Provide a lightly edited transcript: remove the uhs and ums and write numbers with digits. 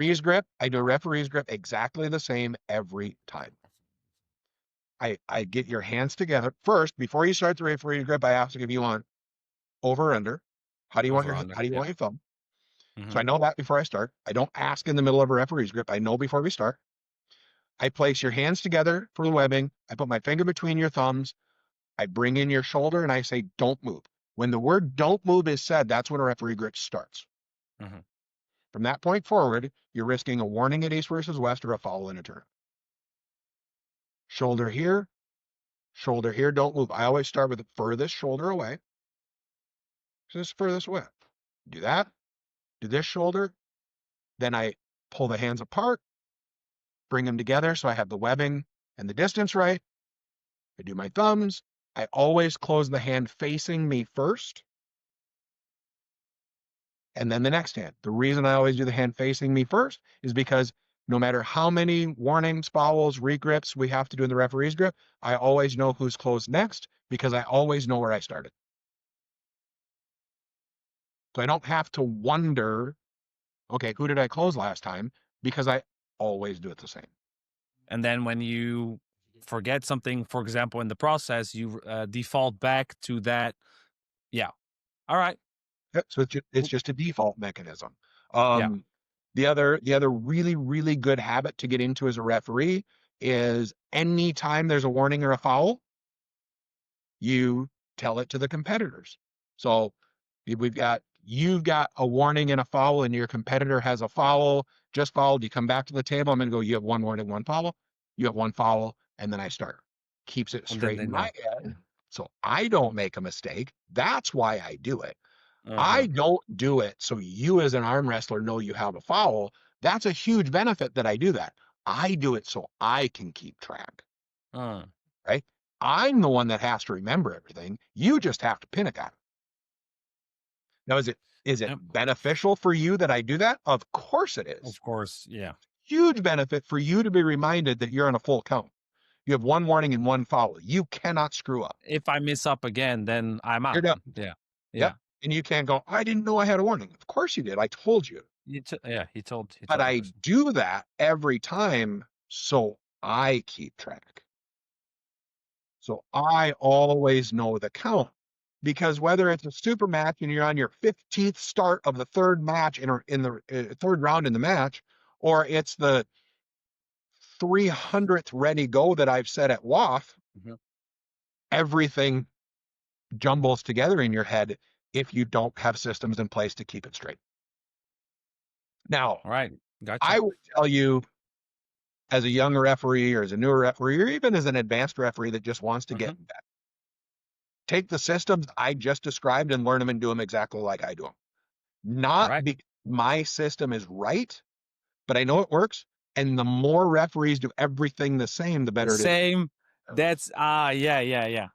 Referee's grip, I do a referee's grip exactly the same every time. I get your hands together. First, before you start the referee's grip, I ask if you want over or under. Over under. How do you Yeah. want your thumb? So Hmm. I know that before I start. I don't ask in the middle of a referee's grip. I know before we start. I place your hands together for the webbing. I put my finger between your thumbs. I bring in your shoulder and I say, don't move. When the word don't move is said, that's when a referee grip starts. Hmm. From that point forward, you're risking a warning at East versus West or a foul in a turn. Shoulder here, don't move. I always start with the furthest shoulder away. So this furthest away. Do that, do this shoulder. Then I pull the hands apart, bring them together so I have the webbing and the distance right. I do my thumbs. I always close the hand facing me first, and then the next hand. The reason I always do the hand facing me first is because no matter how many warnings, fouls, regrips we have to do in the referee's grip, I always know who's closed next because I always know where I started. So I don't have to wonder, okay, who did I close last time? Because I always do it the same. And then when you forget something, for example, in the process, you default back to that. Yeah. All right. Yep. So it's just a default mechanism. Yeah. The other really, really good habit to get into as a referee is anytime there's a warning or a foul, you tell it to the competitors. So you've got a warning and a foul, and your competitor has a foul, just fouled. You come back to the table. I'm going to go, you have one warning, one foul. You have one foul, and then I start. Keeps it And then straight they in my know. head. So I don't make a mistake. That's why I do it. I Uh-huh. don't do it so you as an arm wrestler know you have a foul. That's a huge benefit that I do that. I do it so I can keep track, Uh, right? I'm the one that has to remember everything. You just have to pin it at. Now, is it yep. beneficial for you that I do that? Of course it is. Of course. Yeah. Huge benefit for you to be reminded that you're on a full count. You have one warning and one foul. You cannot screw up. If I mess up again, then I'm You're out. done. Yeah. Yep. Yeah. And you can't go, I didn't know I had a warning. Of course you did. I told you. Yeah. He But told I us. do that every time so I keep track. So I always know the count. Because whether it's a super match and you're on your 15th start of the third match in the third round in the match, or it's the 300th ready go that I've set at WAF, Mhm. everything jumbles together in your head if you don't have systems in place to keep it straight. Now, All right. Gotcha. I would tell you as a young referee or as a newer referee, or even as an advanced referee that just wants to get Hmm. better, take the systems I just described and learn them and do them exactly like I do them. All Not right. because my system is right, but I know it works. And the more referees do everything the same, the The better it is. same. That's yeah.